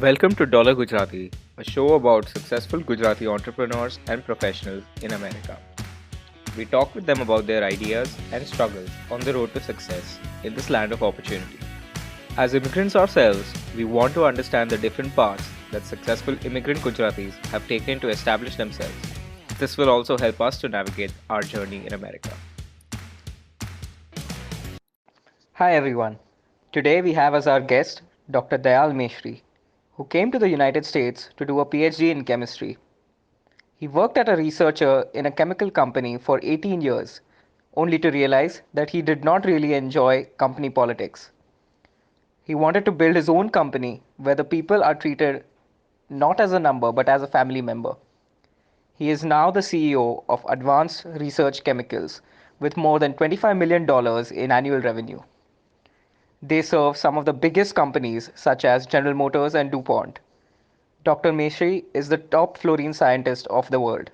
Welcome to Dollar Gujarati, a show about successful Gujarati entrepreneurs and professionals in America. We talk with them about their ideas and struggles on the road to success in this land of opportunity. As immigrants ourselves, we want to understand the different paths that successful immigrant Gujaratis have taken to establish themselves. This will also help us to navigate our journey in America. Hi everyone. Today we have as our guest Dr. Dayal Meshri, who came to the United States to do a PhD in chemistry. He worked as a researcher in a chemical company for 18 years, only to realize that he did not really enjoy company politics. He wanted to build his own company where the people are treated not as a number but as a family member. He is now the CEO of Advanced Research Chemicals with more than $25 million in annual revenue. They serve some of the biggest companies such as General Motors and DuPont. Dr. Meshri is the top fluorine scientist of the world.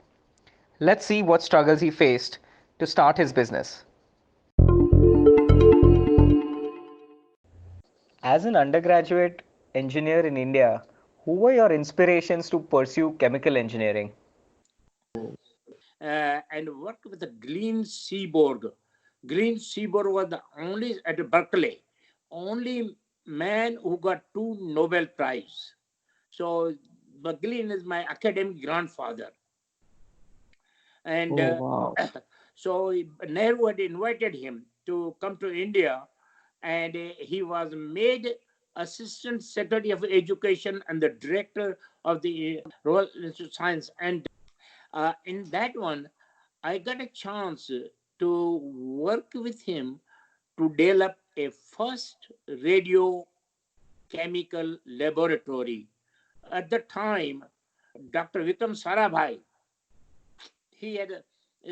Let's see what struggles he faced to start his business. As an undergraduate engineer in India, who were your inspirations to pursue chemical engineering? And worked with the Green Seaboard. Green Seaboard was the only at Berkeley, only man who got 2 Nobel Prize. So Berkeley is my academic grandfather, and Oh, wow. so Nehru had invited him to come to India, and he was made assistant secretary of education and the director of the Royal Institute of Science. And in that one, I got a chance to work with him to develop a first radio chemical laboratory. At the time, Dr. Vikram Sarabhai, he had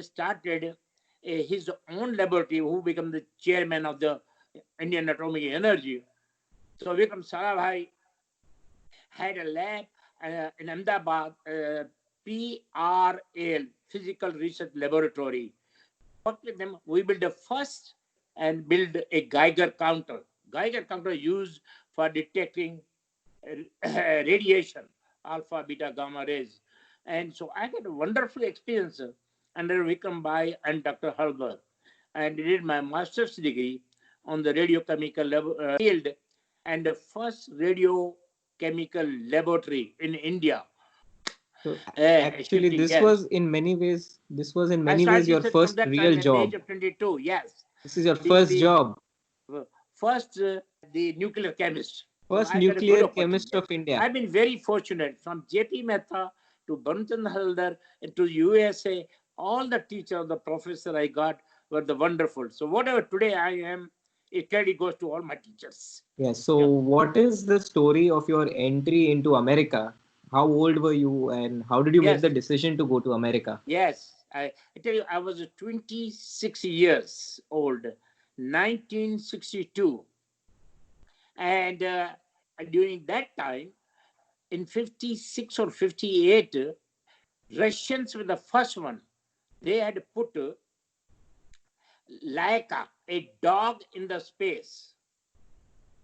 started his own laboratory, who became the chairman of the Indian Atomic Energy. So Vikram Sarabhai had a lab in Ahmedabad, PRL, Physical Research Laboratory. Worked with them, we built the first and build a Geiger counter. Geiger counter used for detecting radiation, alpha, beta, gamma rays. And so I had a wonderful experience under Vikram Bai and Dr. Halber, and did my master's degree on the radiochemical field and the first radiochemical laboratory in India. So actually, Shifting, yes. this was in I many ways started your from first that time real at the age job. of 22. Yes, This is your first the job, first the nuclear chemist. So first I got a good nuclear chemist opportunity. of India. I've been very fortunate from J.P. Mehta to Bantan Haldar to USA. All the teachers, the professor I got were the wonderful. So whatever today I am, it credit goes to all my teachers. Yes. So, Yeah. what is the story of your entry into America? How old were you, and how did you make Yes. the decision to go to America? Yes. I tell you, I was 26 years old, 1962. And during that time, in 56 or 58, Russians were the first one. They had put Laika, a dog in the space.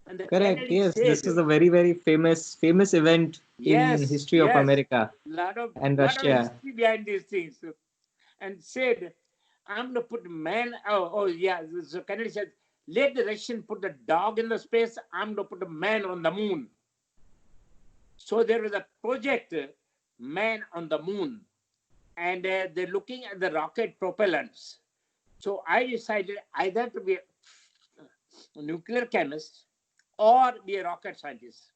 And the Correct. Kennedy Yes, this said, is a very, very famous event in yes, history of yes, America and lot of Russia. history behind these things. And said, I'm going to put man, oh yeah. So Kennedy said, let the Russian put the dog in the space, I'm going to put a man on the moon. So there was a project, Man on the Moon, and they're looking at the rocket propellants. So I decided either to be a nuclear chemist or be a rocket scientist.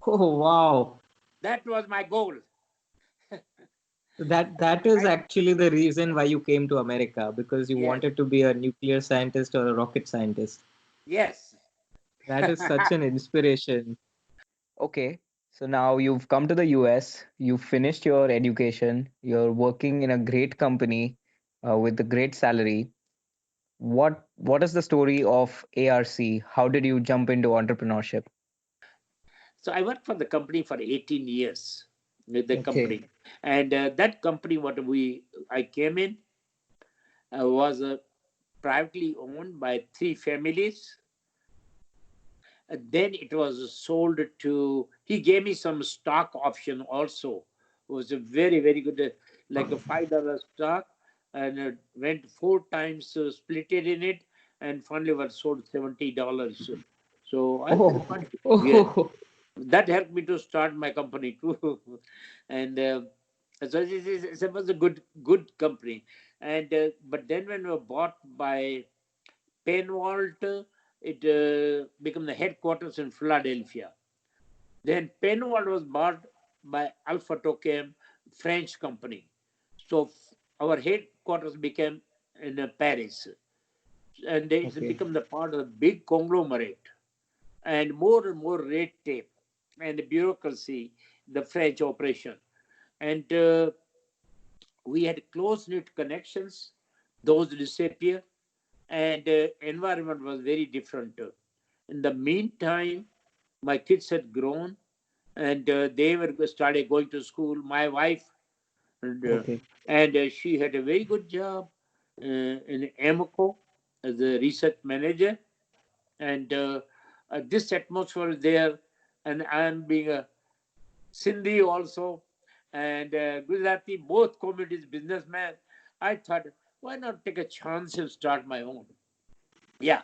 Oh wow. That was my goal. That is actually the reason why you came to America, because you Yes, wanted to be a nuclear scientist or a rocket scientist. yes. That is such an inspiration. Okay, so now you've come to the US, you've finished your education, you're working in a great company with a great salary. What is the story of ARC? How did you jump into entrepreneurship? So I worked for the company for 18 years with the Okay. company. And that company, I came in, was privately owned by three families. Then it was sold to, he gave me some stock option also. It was a very, very good, like a $5 stock, and it went 4 times, split it in it, and finally was sold $70. So I said, Oh, fine. Yes, oh, that helped me to start my company too. And so it was a good company. And but then when we were bought by Penwalt, it became the headquarters in Philadelphia. Then Penwalt was bought by Alpha Tochem, French company. So our headquarters became in Paris, and it's okay. become the part of the big conglomerate, and more red tape and bureaucracy, the French operation. And we had close knit connections, those disappeared, and environment was very different. In the meantime, my kids had grown, and they were started going to school. My wife, and, Okay. she had a very good job in Amoco as a research manager, and this atmosphere is there. And I am being a Sindhi also, and Gujarati, both communities businessman. I thought, why not take a chance and start my own? Yeah.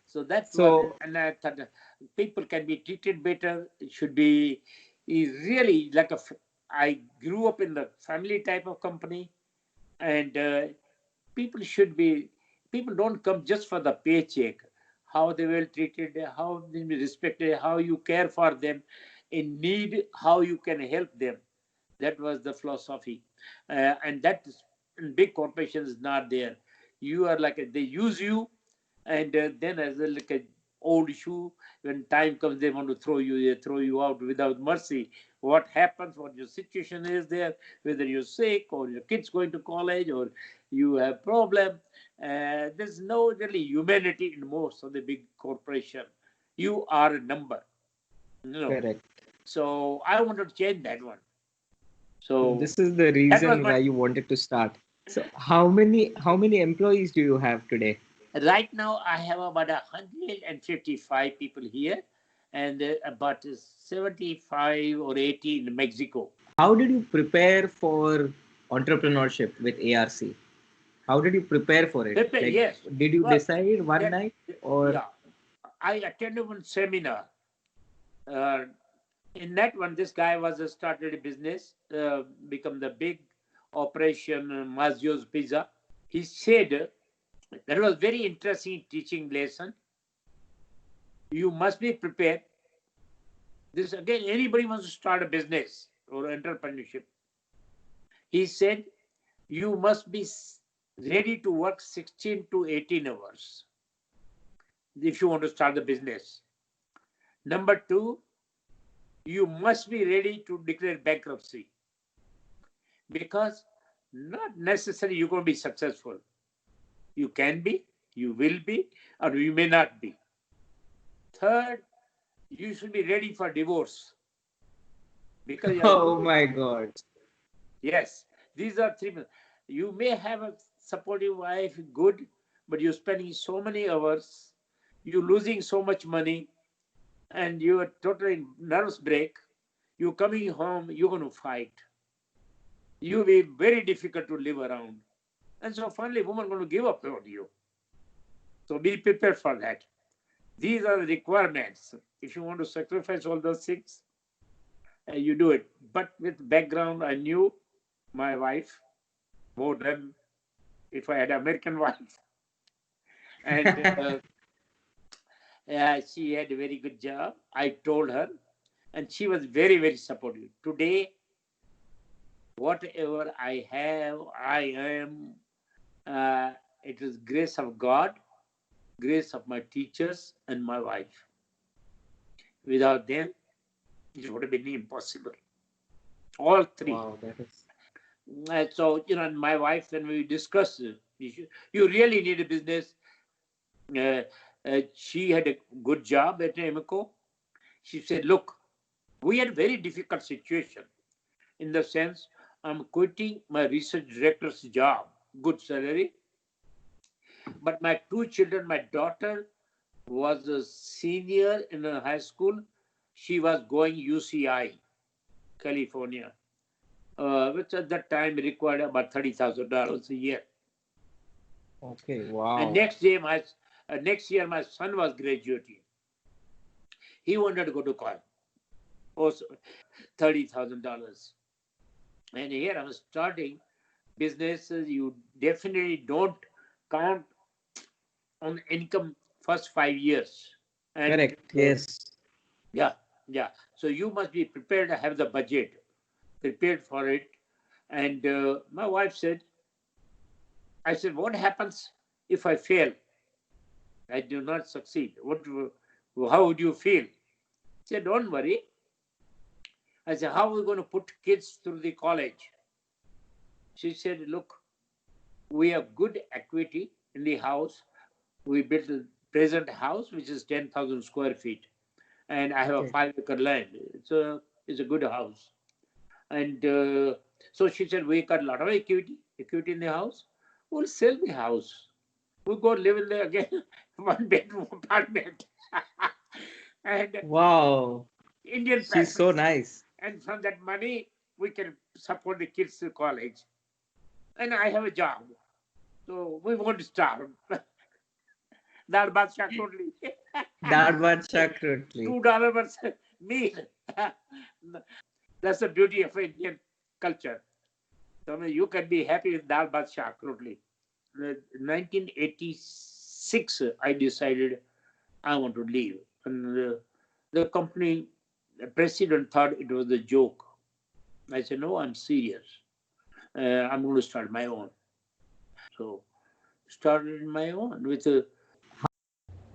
So that's what, So, and I thought people can be treated better. It should be really like I grew up in the family type of company, and people should be, people don't come just for the paycheck. How they will treated, how they be respected, how you care for them in need, how you can help them. That was the philosophy, and that is, in big corporations is not there. You are like they use you, and then as a, like a old shoe, when time comes they want to they throw you out without mercy. What happens, what your situation is there, whether you're sick or your kids going to college or you have problem, there's no really humanity in most of the big corporation. You are a number, you know. correct. So I want to change that one. So So this is the that was reason why what. you wanted to start. So how many employees do you have today? Right now, I have about 155 people here, and about 75 or 80 in Mexico. How did you prepare for entrepreneurship with ARC? How did you prepare for it? Like, Yes, did you well, decide one that, night or yeah, I attended one seminar. Uh, in that one, this guy was started a business, become the big operation Mazio's Pizza. He said that was very interesting teaching lesson. You must be prepared. This again, anybody wants to start a business or entrepreneurship. He said you must be ready to work 16 to 18 hours if you want to start the business. Number two, you must be ready to declare bankruptcy, because not necessarily you're going to be successful. You can be, you will be, or you may not be. Third, you should be ready for divorce, because oh my god. yes, these are three. You may have a supportive wife, good, but you're spending so many hours, you're losing so much money, and you're totally nervous break. You're coming home, you're going to fight. You'll be very difficult to live around. And so finally, woman going to give up on you. So be prepared for that. These are the requirements. If you want to sacrifice all those things, you do it. But with background, I knew my wife more than if I had an American wife. And she had a very good job. I told her, and she was very, very supportive. Today, whatever I have, I am, it is grace of God, grace of my teachers, and my wife. Without them, it would have been impossible. All three. Wow, that is So, and my wife, when we discussed it, you really need a business. Uh, she had a good job at Amoco. She said, look, we had a very difficult situation in the sense I'm quitting my research director's job, good salary, but my two children, my daughter was a senior in a high school. She was going UCI, California, which at that time required about $30,000 a year. Okay, And wow. next year my son was graduating. He wanted to go to college. Also, $30,000. And here I'm starting businesses. You definitely don't count on income first 5 years. And Correct. Yes. yeah, yeah. So you must be prepared to have the budget, prepared for it. And my wife said, I said, what happens if I fail? I do not succeed. How would you feel? She said, don't worry. I said, how are we going to put kids through the college? She said, look, we have good equity in the house. We built a present house, which is 10,000 square feet. And I have a Okay. 5 acre land. It's a good house. And so she said, we got a lot of equity in the house. We'll sell the house. We'll go live in there again, one bedroom apartment. And Wow. Indian She's so parents. nice. And from that money, we can support the kids to college. And I have a job. So we won't starve. Dal bhat shak rotli. Darbat Chakrutli. $2 per meal. That's the beauty of Indian culture. So I mean, you can be happy with dal bhat shak rotli. In 1986, I decided I want to leave. And the company president thought it was a joke. I said, no, I'm serious. I'm going to start my own. So started my own with a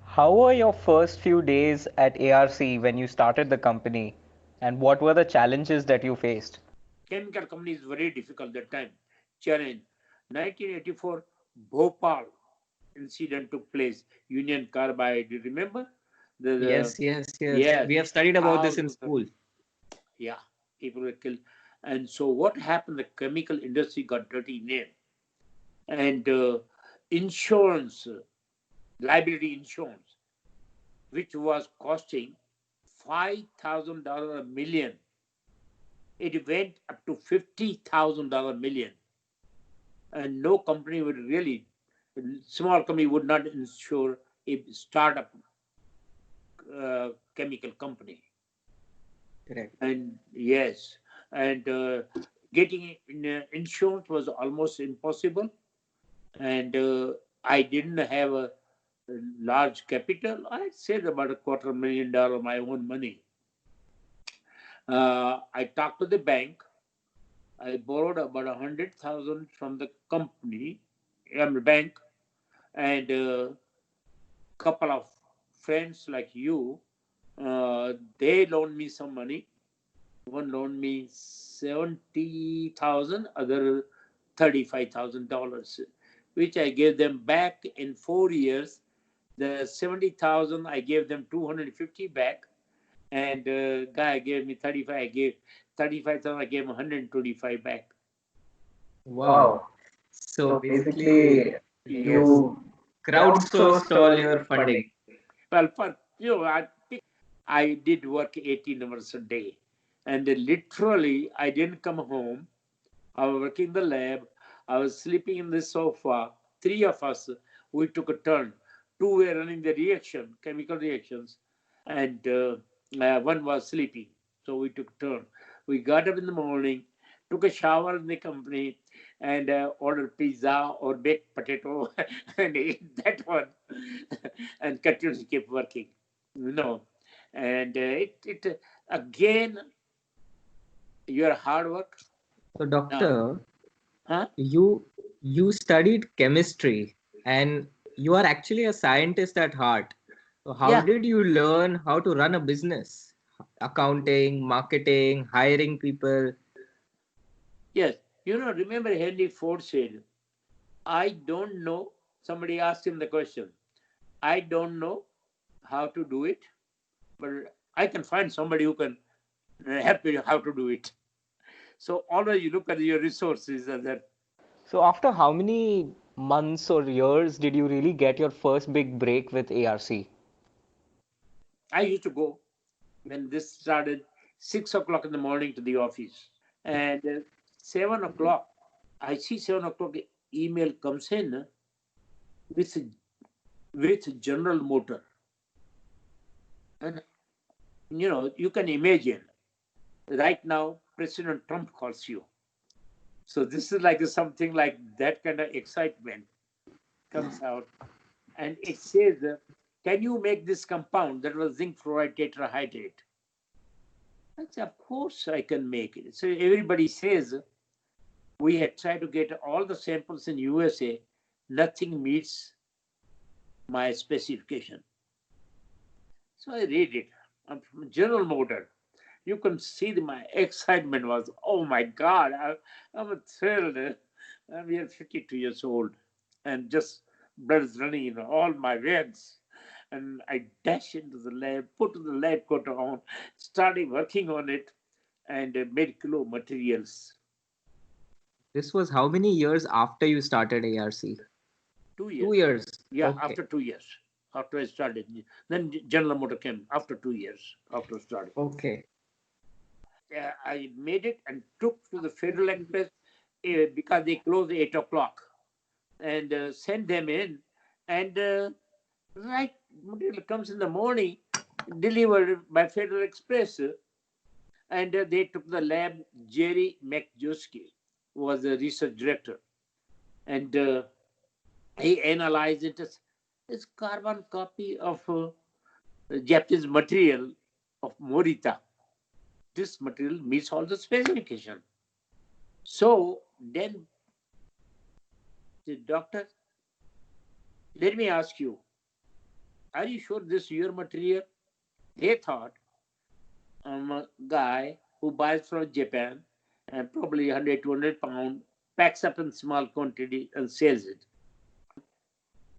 How were your first few days at ARC when you started the company, and what were the challenges that you faced? chemical company. Is very difficult that time. Challenge. 1984, Bhopal incident took place. Union Carbide. Do you remember? Yes, yes, yes. Yes, We have studied about this in thousands of, school. yeah, people were killed. And so what happened? The chemical industry got dirty name, and insurance, liability insurance, which was costing $5,000 a million, it went up to $50,000 million, and no company would really, small company would not insure a startup chemical company. Correct. And yes, and getting insurance was almost impossible, and I didn't have a large capital. I said about $250,000 my own money. I talked to the bank. I borrowed about 100,000 from the company, bank, and a couple of friends like you. They loaned me some money. One loaned me 70,000, other $35,000, which I gave them back in 4 years. The 70,000 I gave them 250 back, and guy gave me 35. I gave 35,000. I gave him 125 back. Wow. So basically, Yes. you crowdsourced all your funding. Well, for I did work 18 hours a day, and literally I didn't come home. I was working in the lab. I was sleeping in the sofa. Three of us, we took a turn. Two were running the reaction, chemical reactions, and one was sleeping. So we took a turn. We got up in the morning, took a shower in the company, and ordered pizza or baked potato and ate that one and continued to keep working. No. And it again, your hard work. So, Now, doctor, huh? you studied chemistry and you are actually a scientist at heart. So how Yeah. did you learn how to run a business? Accounting, marketing, hiring people. Yes. Remember Henry Ford said, I don't know. Somebody asked him the question. I don't know how to do it, but I can find somebody who can help you how to do it. So always you look at your resources and that. So after how many months or years did you really get your first big break with ARC? I used to go when this started 6 o'clock in the morning to the office, and 7 o'clock. I see 7 o'clock email comes in with General Motor, and you can imagine right now President Trump calls you. So this is like something like that kind of excitement comes out, and it says, "Can you make this compound that was zinc fluoride tetrahydrate?" I said, "Of course I can make it." So everybody says we had tried to get all the samples in USA, nothing meets my specification. So I read it. I'm from General Motor. You can see my excitement was, oh my God, I'm thrilled. I'm here 52 years old and just blood is running in all my veins. And I dash into the lab, put the lab coat on, started working on it, and made kilo materials. This was how many years after you started ARC? 2 years. 2 years. Yeah, Okay. after 2 years. After I started. Then General Motor came after 2 years after starting. Okay. I made it and took to the Federal Express because they closed at 8 o'clock and sent them in. And right material comes in the morning, delivered by Federal Express. And they took the lab. Jerry McJoski was the research director. And he analyzed it as this carbon copy of Japanese material of Morita. This material meets all the specification. So then the doctor, let me ask you, are you sure this is your material? They thought I'm a guy who buys from Japan and probably 100, 200 pounds, packs up in small quantity and sells it.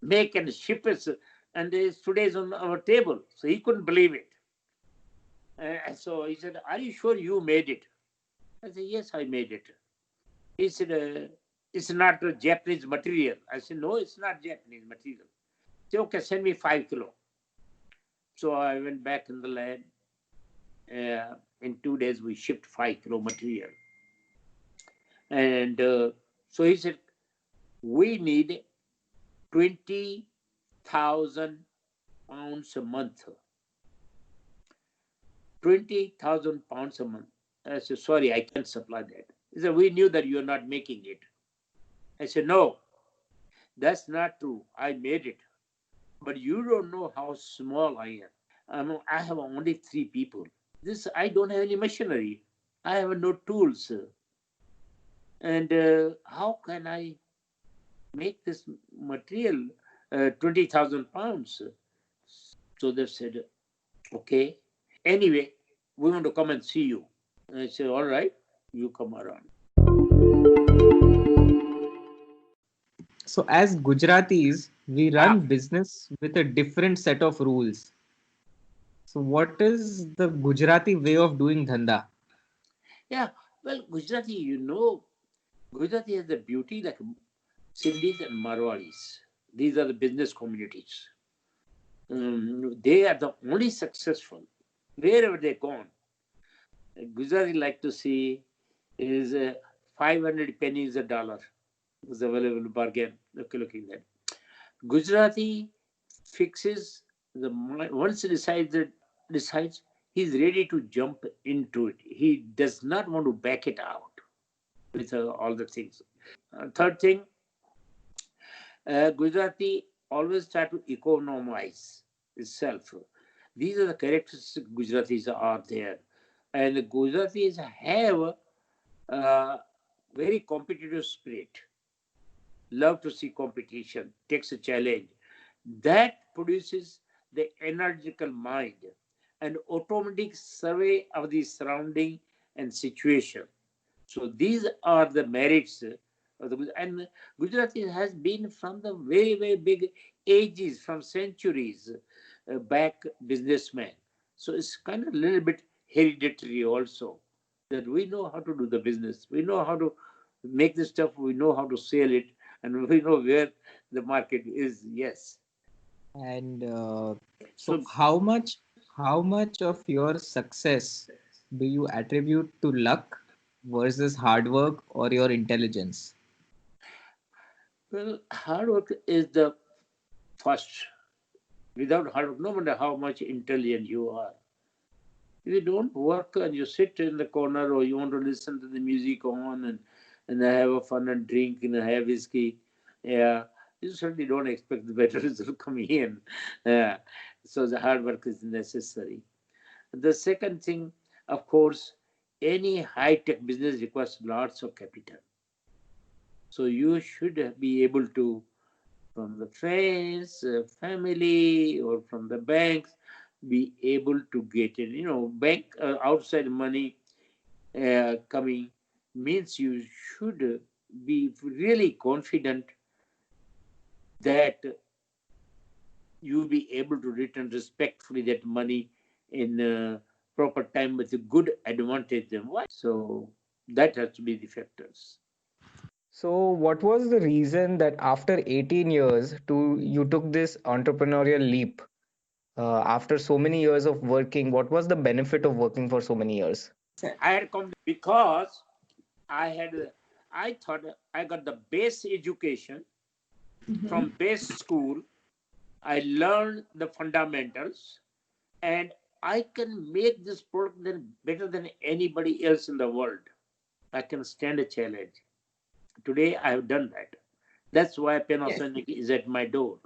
Make and ship it, and it's today's on our table. So he couldn't believe it. So he said, are you sure you made it? I said, yes, I made it. He said, it's not a Japanese material. I said, no, it's not Japanese material. He said, okay, send me 5 kilo. So I went back in the lab. In 2 days, we shipped 5 kilo material. And so he said, we need 20,000 pounds a month. 20,000 pounds a month. I said, sorry, I can't supply that. He said, we knew that you're not making it. I said, no, that's not true. I made it. But you don't know how small I am. I have only 3 people. I don't have any machinery. I have no tools. And how can I make this material 20,000 pounds? So they said, okay. Anyway, we want to come and see you. And I said, all right, you come around. So as Gujaratis, we run business with a different set of rules. So what is the Gujarati way of doing dhanda? Yeah, well, Gujarati, Gujarati has the beauty like Sindhis and Marwaris. These are the business communities. They are the only successful wherever they've gone. Gujarati like to see is 500 pennies a dollar is available bargain. Okay, looking at Gujarati fixes the mind. Once he decides he's ready to jump into it. He does not want to back it out with all the things. Third thing, Gujarati always try to economize itself. These are the characteristics Gujaratis are there. And the Gujaratis have a very competitive spirit. Love to see competition, takes a challenge. That produces the energetical mind and automatic survey of the surrounding and situation. So these are the merits of the and Gujarati has been from the very, very big ages, from centuries back businessmen. So it's kind of a little bit hereditary also, that we know how to do the business. We know how to make the stuff, we know how to sell it, and we know where the market is. Yes. And So how much How much of your success do you attribute to luck versus hard work or your intelligence? Well, hard work is the first. Without hard work, no matter how much intelligent you are, if you don't work and you sit in the corner or you want to listen to the music on and have a fun and drink and have whiskey, yeah, you certainly don't expect the better result coming in. Yeah. So the hard work is necessary. The second thing, of course, any high-tech business requires lots of capital. So you should be able to, from the friends, family, or from the banks, be able to get it. Bank outside money coming means you should be really confident that you'll be able to return respectfully that money in proper time with a good advantage. And why? So that has to be the factors. So, what was the reason that after 18 years you took this entrepreneurial leap? After so many years of working, what was the benefit of working for so many years? I had come because I had, I thought I got the base education from base school. I learned the fundamentals, and I can make this product better than anybody else in the world. I can stand a challenge. Today I have done that. That's why Panasonic is at my door.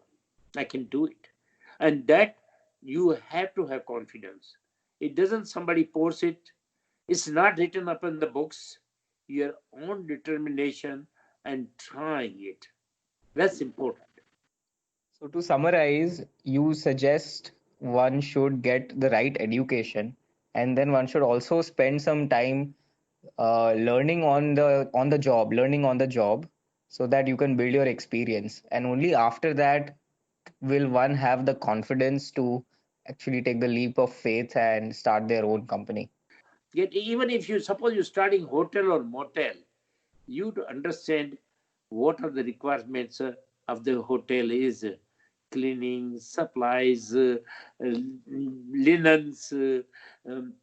I can do it. And that you have to have confidence. It doesn't somebody force it. It's not written up in the books. Your own determination and trying it. That's important. So, to summarize, you suggest one should get the right education, and then one should also spend some time learning learning on the job, so that you can build your experience. And only after that will one have the confidence to actually take the leap of faith and start their own company. Yet even if you suppose you're starting hotel or motel, you to understand what are the requirements of the hotel is cleaning, supplies, linens, um,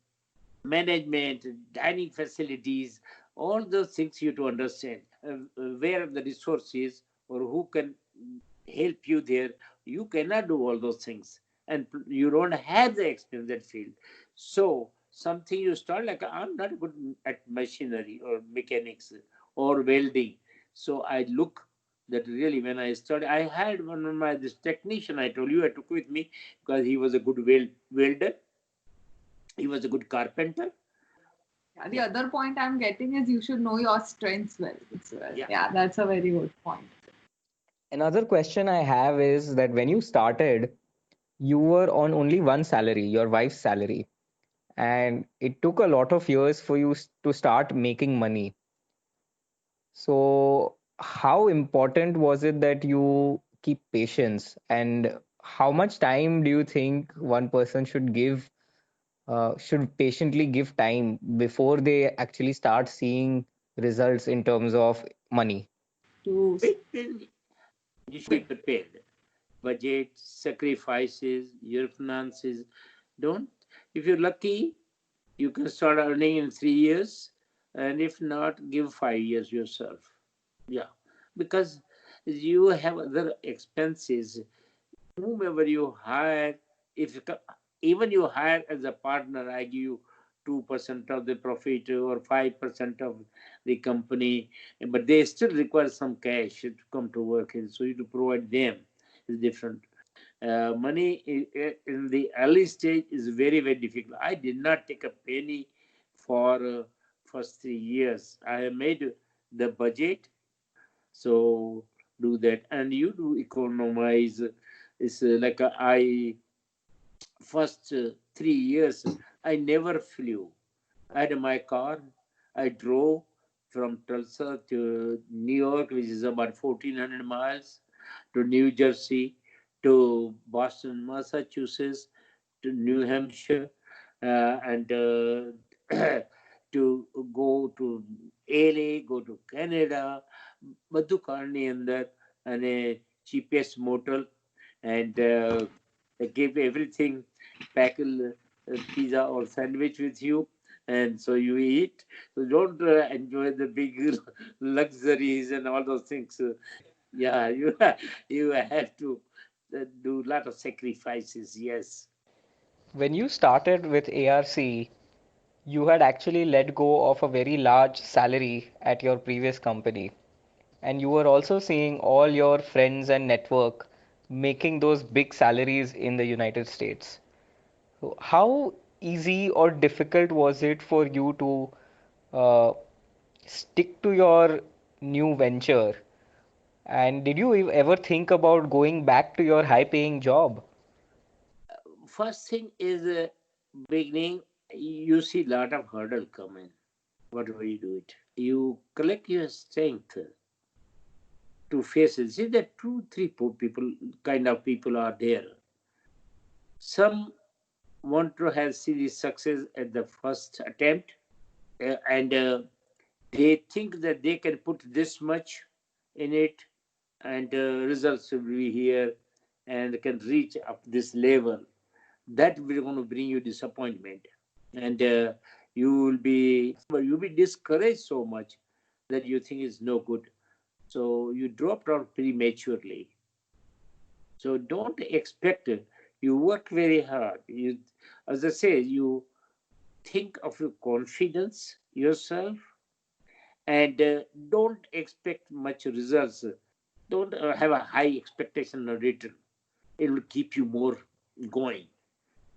management, dining facilities, all those things you to understand. Where the resources or who can help you there. You cannot do all those things, and you don't have the experience in that field. So something you start like I'm not good at machinery or mechanics or welding. So I look that really when I started, I had one of my this technician I told you I took with me because he was a good welder. He was a good carpenter. Yeah, the other point I'm getting is you should know your strengths well. Yeah. Yeah, that's a very good point. Another question I have is that when you started, you were on only one salary, your wife's salary, and it took a lot of years for you to start making money. So, how important was it that you keep patience, and how much time do you think one person should patiently give time before they actually start seeing results in terms of money? To You should be prepared. Budget, sacrifices, your finances. Don't, if you're lucky, you can start earning in 3 years, and if not, give 5 years yourself. Yeah, because you have other expenses. Whomever you hire, if even you hire as a partner, I give you 2% of the profit or 5% of the company, but they still require some cash to come to work, and so you to provide them is different. Money in the early stage is very, very difficult. I did not take a penny for first 3 years. I have made the budget, so do that, and you do economize. It's like I first 3 years I never flew. I had my car. I drove from Tulsa to New York, which is about 1,400 miles, to New Jersey, to Boston, Massachusetts, to New Hampshire, and to go to LA, go to Canada, બધું કારની અંદર અને cheapest motel, and they gave everything. pack a pizza or sandwich with you, and so you eat. So don't enjoy the big luxuries and all those things. Yeah, you have to do a lot of sacrifices. Yes. When you started with ARC, you had actually let go of a very large salary at your previous company. And you were also seeing all your friends and network making those big salaries in the United States. So how easy or difficult was it for you to uh, stick to your new venture? And did you ever think about going back to your high paying job? First thing is beginning. You see a lot of hurdle coming. Whatever you do it, you collect your strength to face it. See that two, three people kind of people are there. Some want to have serious success at the first attempt, and they think that they can put this much in it, and results will be here, and can reach up this level. That will going to bring you disappointment, and you'll be discouraged so much that you think it's no good. So you dropped out prematurely. So don't expect it. You work very hard. You, as I say, you think of your confidence yourself, and don't expect much results. Don't have a high expectation of return. It will keep you more going.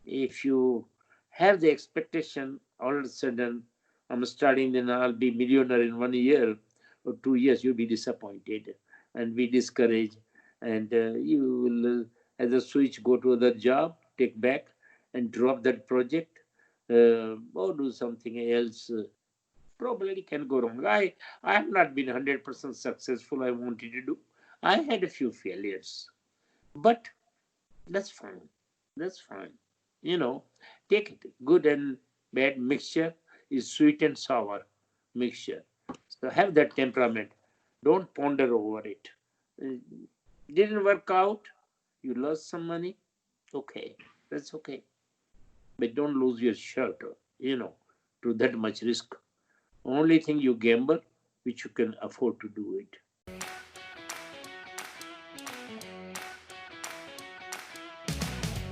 If you have the expectation all of a sudden, I'm starting, then I'll be millionaire in 1 year or 2 years, you'll be disappointed and be discouraged, and you will, as a switch, go to other job, take back, and drop that project, or do something else. Probably can go wrong. I have not been 100% successful. I wanted to do. I had a few failures, but that's fine. That's fine. You know, take it. Good and bad mixture is sweet and sour mixture. So have that temperament. Don't ponder over it. Uh, Didn't work out. You lost some money. Okay, that's okay. But don't lose your shirt, to that much risk. Only thing you gamble, which you can afford to do it.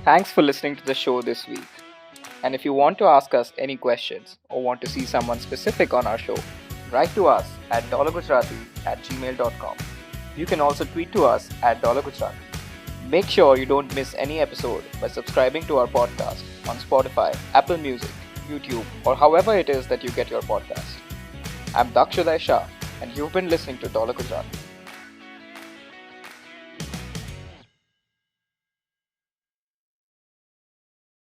Thanks for listening to the show this week. And if you want to ask us any questions or want to see someone specific on our show, write to us at dollargujarati@gmail.com. You can also tweet to us at Dollar Gujarati. Make sure you don't miss any episode by subscribing to our podcast on Spotify, Apple Music, YouTube, or however it is that you get your podcast. I'm Dakshaday Shah, and you've been listening to Dollar Gujarati.